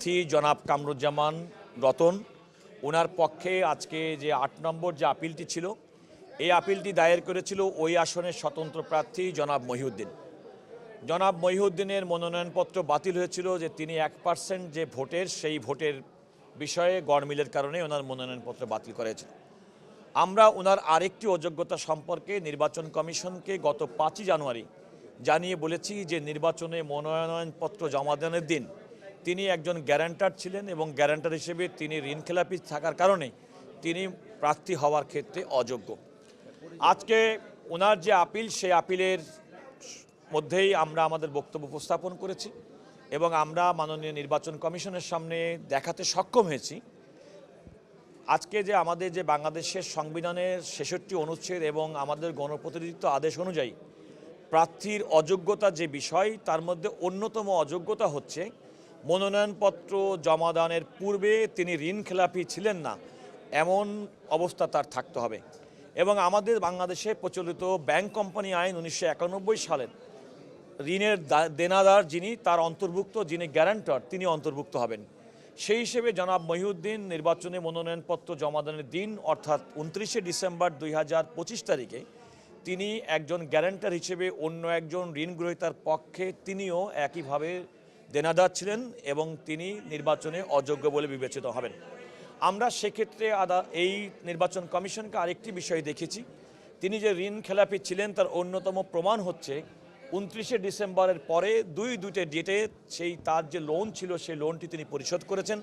প্রার্থী জনাব কামরুজ্জামান রতন, ওনার পক্ষে আজকে যে ৮ নম্বর যে আপিলটি ছিল, এই আপিলটি দায়ের করেছিল ওই আসনের স্বতন্ত্র প্রার্থী জনাব মহিউদ্দিন। জনাব মহিউদ্দিনের মনোনয়নপত্র বাতিল হয়েছিল যে তিনি 1% যে ভোটের, সেই ভোটের বিষয়ে গড়মিলের কারণে ওনার মনোনয়নপত্র বাতিল করেছিল। আমরা ওনার আরেকটি অযোগ্যতা সম্পর্কে নির্বাচন কমিশনকে গত 5ই জানুয়ারি জানিয়ে বলেছি যে নির্বাচনে মনোনয়নপত্র জমা দানের দিন তিনি একজন গ্যারান্টার ছিলেন এবং গ্যারান্টার হিসেবে তিনি ঋণখেলাপি থাকার কারণে তিনি প্রার্থী হওয়ার ক্ষেত্রে অযোগ্য। আজকে ওনার যে আপিল, সেই আপিলের মধ্যেই আমরা আমাদের বক্তব্য উপস্থাপন করেছি এবং আমরা মাননীয় নির্বাচন কমিশনের সামনে দেখাতে সক্ষম হয়েছি আজকে যে আমাদের যে বাংলাদেশের সংবিধানের 66 অনুচ্ছেদ এবং আমাদের গণপ্রতিনিধিত্ব আদেশ অনুযায়ী প্রার্থীর অযোগ্যতা যে বিষয়, তার মধ্যে অন্যতম অযোগ্যতা হচ্ছে মনোনয়নপত্র জমাদানের পূর্বে তিনি ঋণখেলাপি ছিলেন না এমন অবস্থা তার থাকতে হবে। এবং আমাদের বাংলাদেশে প্রচলিত ব্যাংক কোম্পানি আইন 1991 সালের ঋণের দেনাদার যিনি, তার অন্তর্ভুক্ত যিনি গ্যারান্টর, তিনি অন্তর্ভুক্ত হবেন। সেই হিসেবে জনাব মহিউদ্দিন নির্বাচনে মনোনয়নপত্র জমাদানের দিন অর্থাৎ 29শে ডিসেম্বর 2025 তারিখে তিনি একজন গ্যারান্টার হিসেবে অন্য একজন ঋণগ্রহীতার পক্ষে তিনিও একইভাবে দেনাদার ছিলেন এবং তিনি নির্বাচনে অযোগ্য বলে বিবেচিত হবেন। আমরা সেক্ষেত্রে এই নির্বাচন কমিশনকে আরেকটি বিষয় দেখেছি, তিনি যে ঋণ খেলাপি ছিলেন তার অন্যতম প্রমাণ হচ্ছে 29শে ডিসেম্বরের পরে দুইটা ডেটে সেই তার যে লোন ছিল সেই লোনটি তিনি পরিশোধ করেছেন।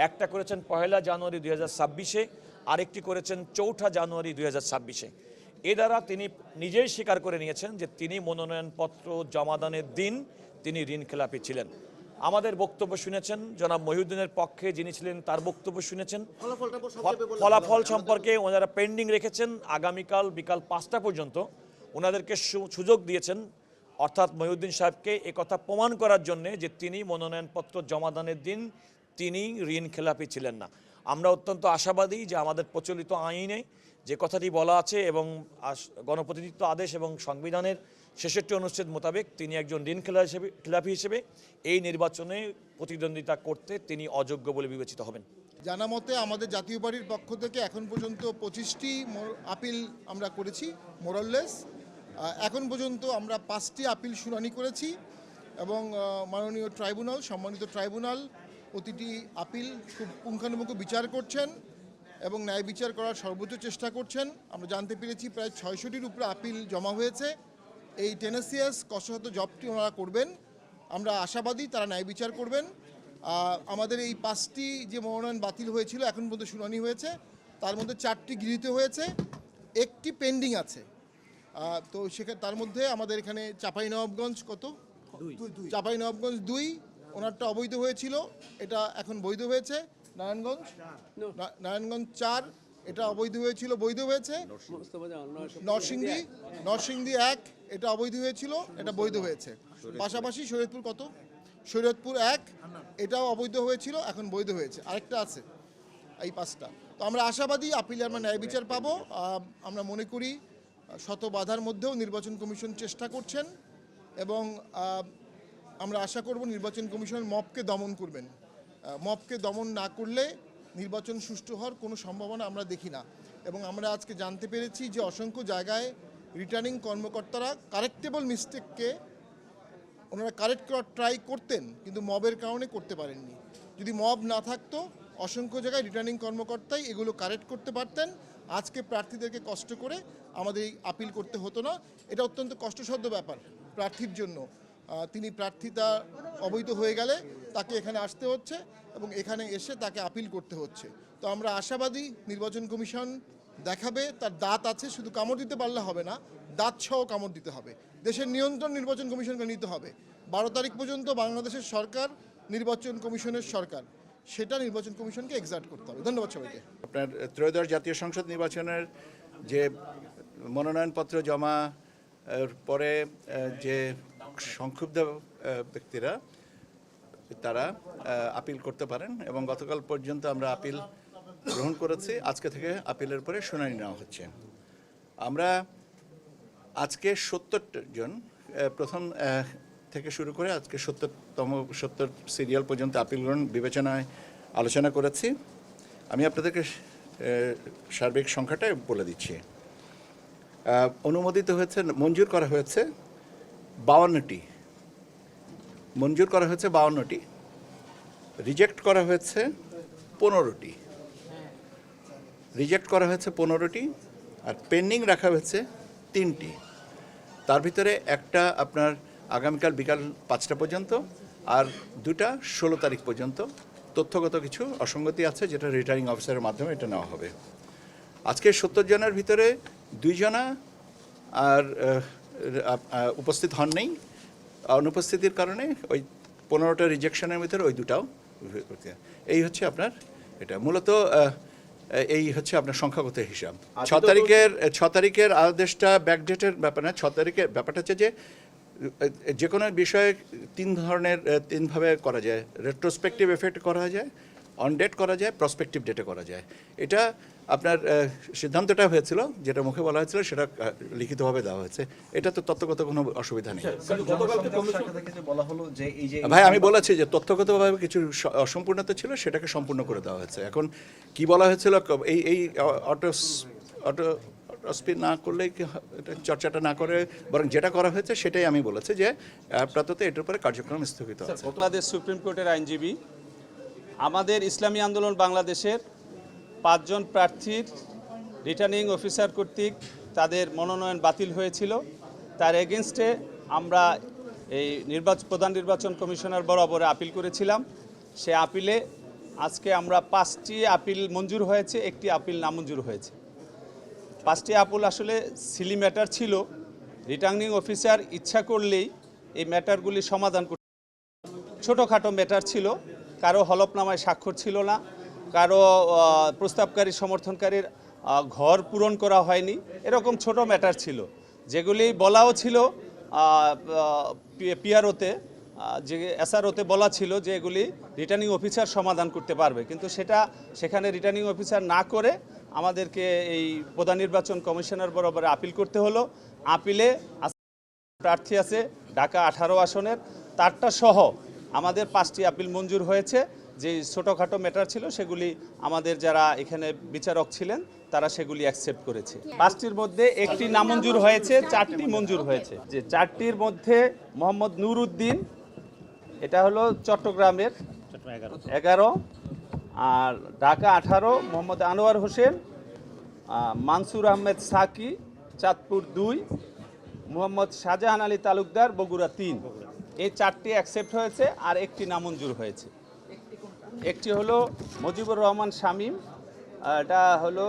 একটা করেছেন 1 জানুয়ারি 2026-এ, আরেকটি করেছেন 4 জানুয়ারি 2026-এ। এ দ্বারা তিনি নিজেই স্বীকার করে নিয়েছেন যে তিনি মনোনয়নপত্র জমাদানের দিন তিনি ঋণখেলাপি ছিলেন। আমাদের বক্তব্য শুনেছেন, জনাব মহিউদ্দিনের পক্ষে যিনি ছিলেন তার বক্তব্য শুনেছেন। ফলাফল সম্পর্কে ওনারা পেন্ডিং রেখেছেন, আগামীকাল বিকাল 5টা পর্যন্ত ওনাদেরকে সুযোগ দিয়েছেন, অর্থাৎ মহিউদ্দিন সাহেবকে একথা প্রমাণ করার জন্যে যে তিনি মনোনয়নপত্র জমাদানের দিন তিনি ঋণখেলাপি ছিলেন না। আমরা অত্যন্ত আশাবাদী যে আমাদের প্রচলিত আইনে যে কথাটি বলা আছে এবং গণপ্রতিনিধিত্ব আদেশ এবং সংবিধানের 66 অনুচ্ছেদ মোতাবেক তিনি একজন ঋণখেলাপি হিসেবে এই নির্বাচনে প্রতিদ্বন্দ্বিতা করতে তিনি অযোগ্য বলে বিবেচিত হবেন। জানা মতে আমাদের জাতীয় পার্টির পক্ষ থেকে এখন পর্যন্ত 25টি আপিল আমরা করেছি মোরাললেস। এখন পর্যন্ত আমরা 5টি আপিল শুনানি করেছি এবং মাননীয় ট্রাইব্যুনাল, সম্মানিত ট্রাইব্যুনাল প্রতিটি আপিল খুব পুঙ্খানুপুঙ্খ বিচার করছেন এবং ন্যায় বিচার করার সর্বোচ্চ চেষ্টা করছেন। আমরা জানতে পেরেছি প্রায় 600টির উপরে আপিল জমা হয়েছে। এই টেনেসিয়াস কষ্টসাধ্য জবটি ওনারা করবেন, আমরা আশাবাদী তারা ন্যায় বিচার করবেন। আমাদের এই 5টি যে মনোনয়ন বাতিল হয়েছিল এখন পর্যন্ত শুনানি হয়েছে, তার মধ্যে 4টি গৃহীত হয়েছে, 1টি পেন্ডিং আছে। তো সেখানে তার মধ্যে আমাদের এখানে চাঁপাইনবাবগঞ্জ চাঁপাইনবাবগঞ্জ 2 ওনারটা অবৈধ হয়েছিল, এটা এখন বৈধ হয়েছে। নারায়ণগঞ্জ 4 এটা অবৈধ হয়েছিল, বৈধ হয়েছে। নরসিংদী 1 এটা অবৈধ হয়েছিল, এটা বৈধ হয়েছে। পাশাপাশি শরীয়তপুর 1 এটাও অবৈধ হয়েছিল, এখন বৈধ হয়েছে। আরেকটা আছে, এই 5টা। তো আমরা আশাবাদী আপিলে আমরা ন্যায় বিচার পাবো। আমরা মনে করি শত বাধার মধ্যেও নির্বাচন কমিশন চেষ্টা করছেন এবং আমরা আশা করব নির্বাচন কমিশন মবকে দমন করবেন। মবকে দমন না করলে নির্বাচন সুষ্ঠু হওয়ার কোনো সম্ভাবনা আমরা দেখি না। এবং আমরা আজকে জানতে পেরেছি যে অসংখ্য জায়গায় রিটার্নিং কর্মকর্তারা কারেক্টেবল মিস্টেককে ওনারা কারেক্ট করার ট্রাই করতেন, কিন্তু মবের কারণে করতে পারেননি। যদি মব না থাকতো অসংখ্য জায়গায় রিটার্নিং কর্মকর্তাই এগুলো কারেক্ট করতে পারতেন। আজকে প্রার্থীদেরকে কষ্ট করে আমাদের এই আপিল করতে হতো না। এটা অত্যন্ত কষ্টসাধ্য ব্যাপার প্রার্থীর জন্য। তিনি প্রার্থিতা অবৈধ হয়ে গেলে তাকে এখানে আসতে হচ্ছে এবং এখানে এসে তাকে আপিল করতে হচ্ছে। তো আমরা আশাবাদী নির্বাচন কমিশন দেখাবে তার দাঁত আছে, শুধু কামড় দিতে পারলে হবে না, দাঁত সহ কামড় দিতে হবে। দেশের নিয়ন্ত্রণ নির্বাচন কমিশনকে নিতে হবে। 12 তারিখ পর্যন্ত বাংলাদেশের সরকার নির্বাচন কমিশনের সরকার, সেটা নির্বাচন কমিশনকে এক্সার্ট করতে হবে। ধন্যবাদ সবাইকে। আপনার ত্রয়োদশ জাতীয় সংসদ নির্বাচনের যে মনোনয়নপত্র জমা পরে যে সংক্ষুব্ধ ব্যক্তিরা তারা আপিল করতে পারেন এবং গতকাল পর্যন্ত আমরা আপিল গ্রহণ করেছি। আজকে থেকে আপিলের উপরে শুনানি নেওয়া হচ্ছে। আমরা আজকে 70 জন প্রথম থেকে শুরু করে আজকে 70 সিরিয়াল পর্যন্ত আপিলগ্রহণ বিবেচনায় আলোচনা করেছি। আমি আপনাদেরকে সার্বিক সংখ্যাটা বলে দিচ্ছি। অনুমোদিত হয়েছে, মঞ্জুর করা হয়েছে 52টি, মঞ্জুর করা হয়েছে 52টি, রিজেক্ট করা হয়েছে 15টি, রিজেক্ট করা হয়েছে 15টি, আর পেন্ডিং রাখা হয়েছে 3টি। তার ভিতরে একটা আপনার আগামীকাল বিকাল 5টা পর্যন্ত, আর 2টা 16 তারিখ পর্যন্ত। তথ্যগত কিছু অসঙ্গতি আছে, যেটা রিটার্নিং অফিসারের মাধ্যমে এটা নেওয়া হবে। আজকে 70 জনের ভিতরে 2 জনা আর উপস্থিত হন নেই। অনুপস্থিতির কারণে ওই 15টা রিজেকশনের ভিতরে ওই 2টাও। এই হচ্ছে আপনার এটা মূলত এই হচ্ছে আপনার সংখ্যাগত হিসাব। 6 তারিখের আদেশটা ব্যাকডেটের ব্যাপার না। 6 তারিখের ব্যাপারটা হচ্ছে যে কোনো বিষয়ে 3 ভাবে করা যায়। রেট্রোস্পেক্টিভ এফেক্ট করা যায়, অন ডেট করা যায়, প্রসপেক্টিভ ডেটে করা যায়। এটা আপনার সিদ্ধান্তটা হয়েছিল, যেটা মুখে বলা হয়েছিল সেটা লিখিতভাবে দেওয়া হয়েছে। এটা তো তথ্যগত কোনো অসুবিধা নেই। ভাই আমি বলেছি যে তথ্যগতভাবে কিছু অসম্পূর্ণতা ছিল, সেটাকে সম্পূর্ণ করে দেওয়া হয়েছে। এখন কি বলা হয়েছিল, এই অটো স্পিড না করলে চর্চাটা না করে বরং যেটা করা হয়েছে সেটাই আমি বলেছি, যে আপাতত এটার উপরে কার্যক্রম স্থগিত আছে। বাংলাদেশ সুপ্রিম কোর্টের আইনজীবী, আমাদের ইসলামী আন্দোলন বাংলাদেশের 5 জন প্রার্থীর রিটার্নিং অফিসার কর্তৃক তাদের মনোনয়ন বাতিল হয়েছিল। তার এগেনস্টে আমরা এই প্রধান নির্বাচন কমিশনার বরাবরে আপিল করেছিলাম। সে আপিলে আজকে আমরা 5টি আপিল মঞ্জুর হয়েছে, 1টি আপিল নামঞ্জুর হয়েছে। 5টি আপিল আসলে সিলি ম্যাটার ছিল। রিটার্নিং অফিসার ইচ্ছা করলেই এই ম্যাটারগুলি সমাধান করতে, ছোটোখাটো ম্যাটার ছিল, কারো হলফনামায় স্বাক্ষর ছিল না, কারো প্রস্তাবকারী সমর্থনকারীর ঘর পূরণ করা হয়নি, এরকম ছোট ম্যাটার ছিল, যেগুলি বলাও ছিল পিআরওতে, যে এসআরওতে বলা ছিল যে এগুলি রিটার্নিং অফিসার সমাধান করতে পারবে, কিন্তু সেখানে রিটার্নিং অফিসার না করে আমাদেরকে এই প্রধান নির্বাচন কমিশনার বরাবর আপিল করতে হলো। আপিলে প্রার্থী আছে ঢাকা 18 আসনের, তারটা সহ আমাদের 5টি আপিল মঞ্জুর হয়েছে। যে ছোটোখাটো ম্যাটার ছিল সেগুলি আমাদের যারা এখানে বিচারক ছিলেন তারা সেগুলি অ্যাকসেপ্ট করেছে। 5টির মধ্যে 1টি নামঞ্জুর হয়েছে, 4টি মঞ্জুর হয়েছে। যে 4টির মধ্যে মোহাম্মদ নুরউদ্দিন, এটা হলো চট্টগ্রামের 11, আর ঢাকা 18 মোহাম্মদ আনোয়ার হোসেন, মানসুর আহমেদ সাকি চাঁদপুর 2, মোহাম্মদ শাহজাহান আলী তালুকদার বগুড়া 3। এই 4টি অ্যাকসেপ্ট হয়েছে, আর 1টি নামঞ্জুর হয়েছে। একটি হলো মুজিবুর রহমান শামীম, এটা হলো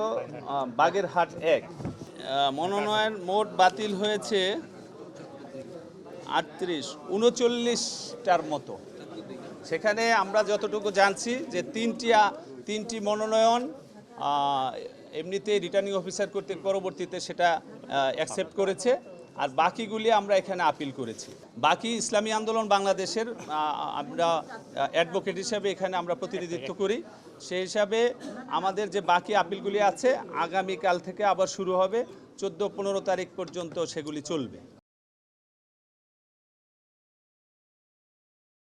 বাগেরহাট 1। মনোনয়ন মোট বাতিল হয়েছে 39টার মতো। সেখানে আমরা যতটুকু জানছি যে 3টি মনোনয়ন এমনিতেই রিটার্নিং অফিসার কর্তৃক পরবর্তীতে সেটা অ্যাকসেপ্ট করেছে, আর বাকিগুলি আমরা এখানে আপিল করেছি। বাকি ইসলামী আন্দোলন বাংলাদেশের আমরা অ্যাডভোকেট হিসাবে এখানে আমরা প্রতিনিধিত্ব করি। সেই হিসাবে আমাদের যে বাকি আপিলগুলি আছে আগামীকাল থেকে আবার শুরু হবে, 14-15 তারিখ পর্যন্ত সেগুলি চলবে।